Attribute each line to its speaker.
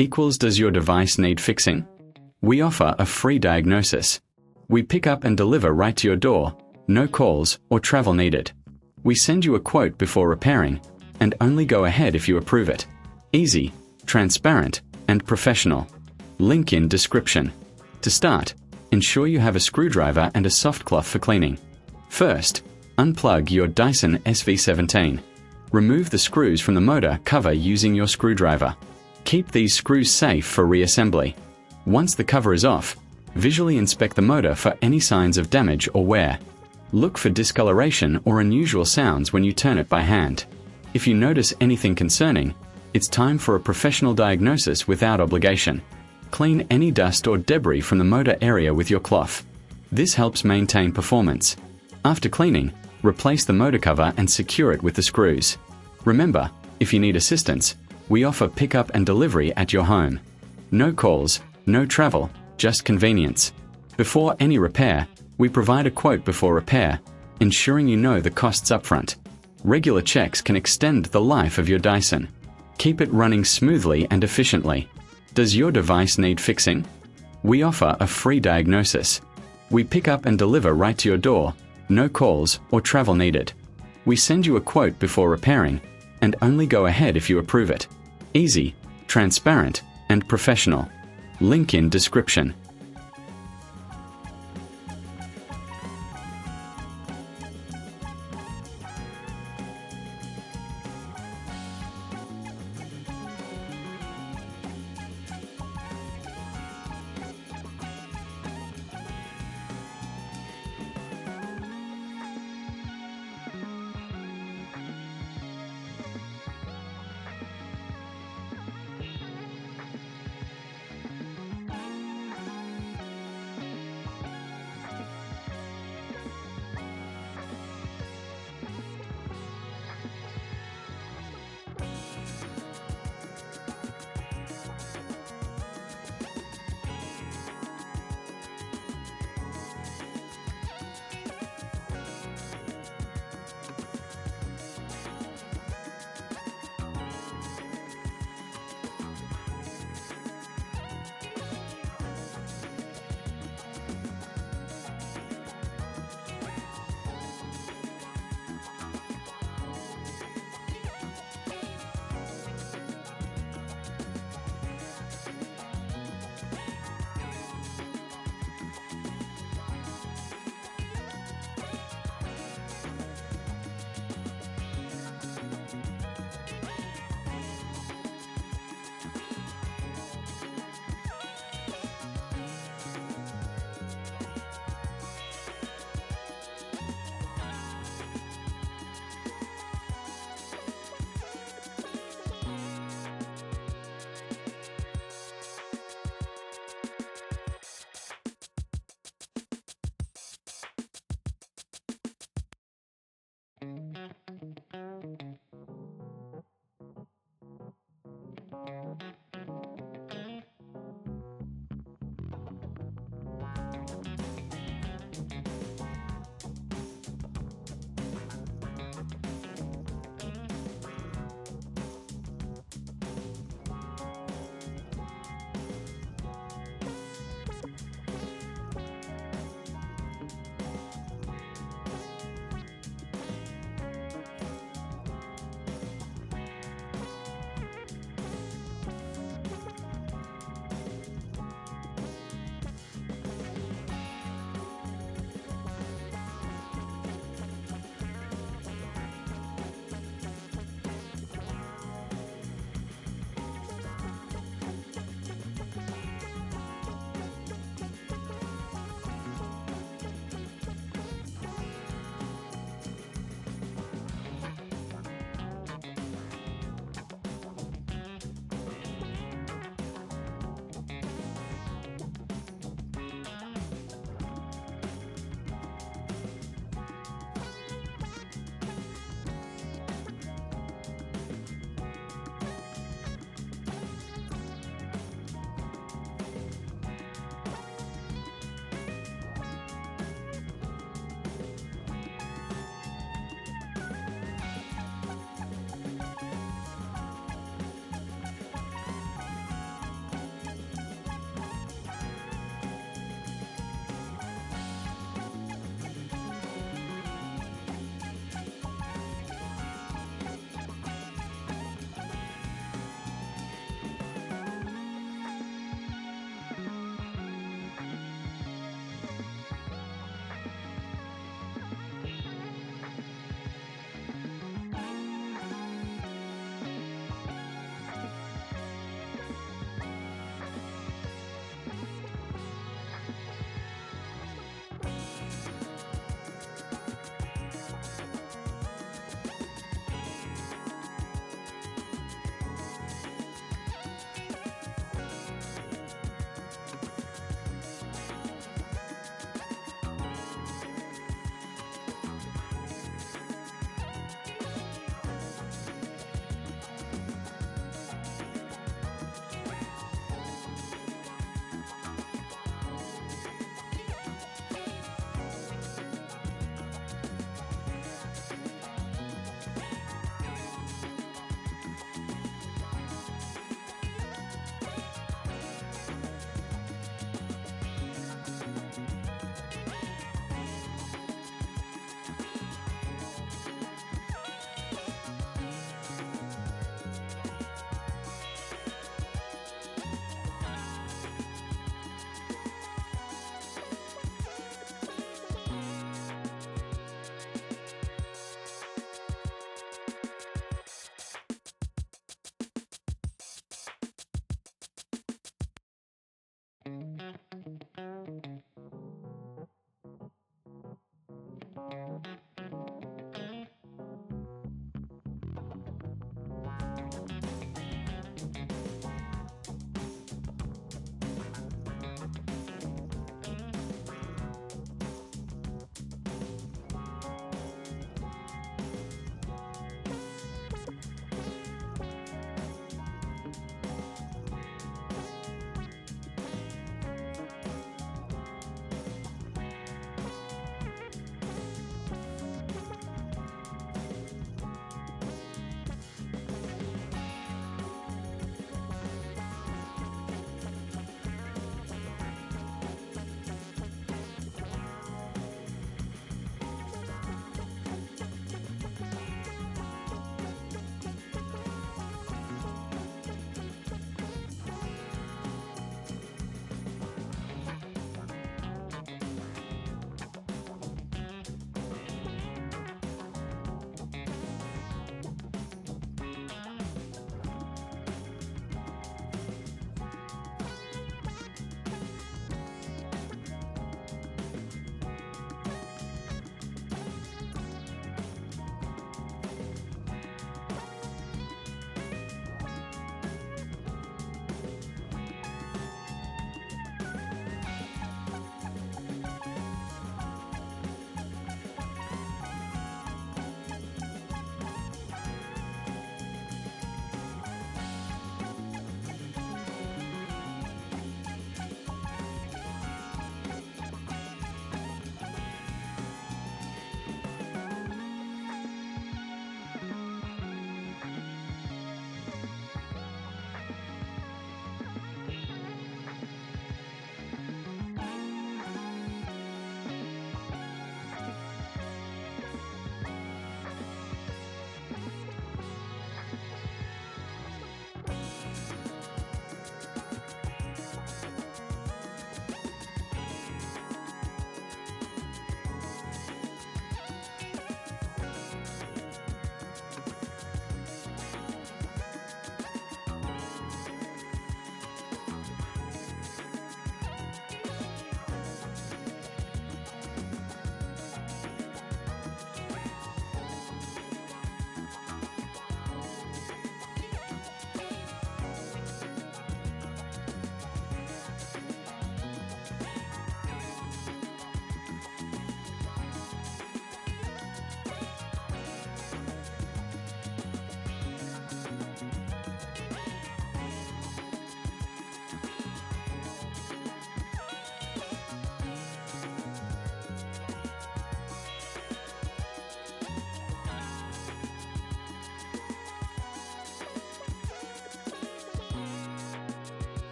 Speaker 1: equals does your device need fixing? We offer a free diagnosis. We pick up and deliver right to your door, no calls or travel needed. We send you a quote before repairing, and only go ahead if you approve it. Easy, transparent, and professional. Link in description. To start, ensure you have a screwdriver and a soft cloth for cleaning. First, unplug your Dyson SV17. Remove the screws from the motor cover using your screwdriver. Keep these screws safe for reassembly. Once the cover is off, visually inspect the motor for any signs of damage or wear. Look for discoloration or unusual sounds when you turn it by hand. If you notice anything concerning, it's time for a professional diagnosis without obligation. Clean any dust or debris from the motor area with your cloth. This helps maintain performance. After cleaning, replace the motor cover and secure it with the screws. Remember, if you need assistance, we offer pickup and delivery at your home. No calls, no travel, just convenience. Before any repair, we provide a quote before repair, ensuring you know the costs upfront. Regular checks can extend the life of your Dyson. Keep it running smoothly and efficiently. Does your device need fixing? We offer a free diagnosis. We pick up and deliver right to your door, no calls or travel needed. We send you a quote before repairing, and only go ahead if you approve it. Easy, transparent, and professional. Link in description.